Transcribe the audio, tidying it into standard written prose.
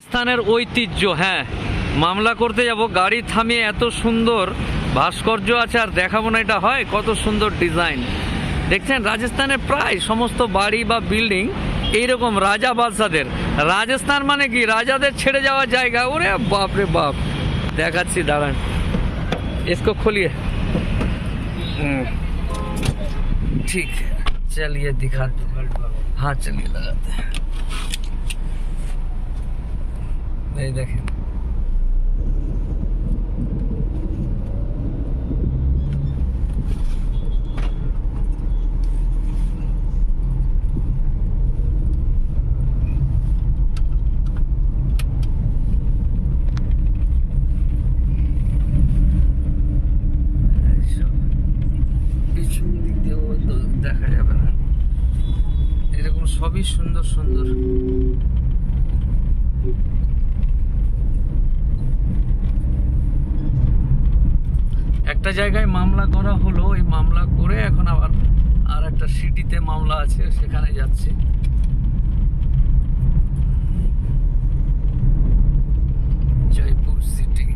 স্থানের ঐতিহ্য। হ্যাঁ, মামলা করতে যাব, গাড়ি থামিয়ে এত সুন্দর ভাস্কর্য আছে, আর দেখাবো না এটা হয়? কত সুন্দর ডিজাইন দেখছেন। রাজস্থানের প্রায় সমস্ত বাড়ি বা বিল্ডিং এইরকম রাজা বাদশাদের। রাজস্থান মানে কি রাজাদের ছেড়ে যাওয়া জায়গা। ওরে বাপ রে বাপ, দেখাচ্ছি দাঁড়ান, इसको खोलिए। ठीक है, चलिए दिखाते हैं। हाँ चलिए लगाते हैं। नहीं देखें, পিছন দিক দিয়েও তো দেখা যাবে না, এরকম সবই সুন্দর সুন্দর। একটা জায়গায় মামলা করা হলো, ওই মামলা করে এখন আবার আর একটা সিটিতে মামলা আছে, সেখানে যাচ্ছি। জয়পুর সিটি।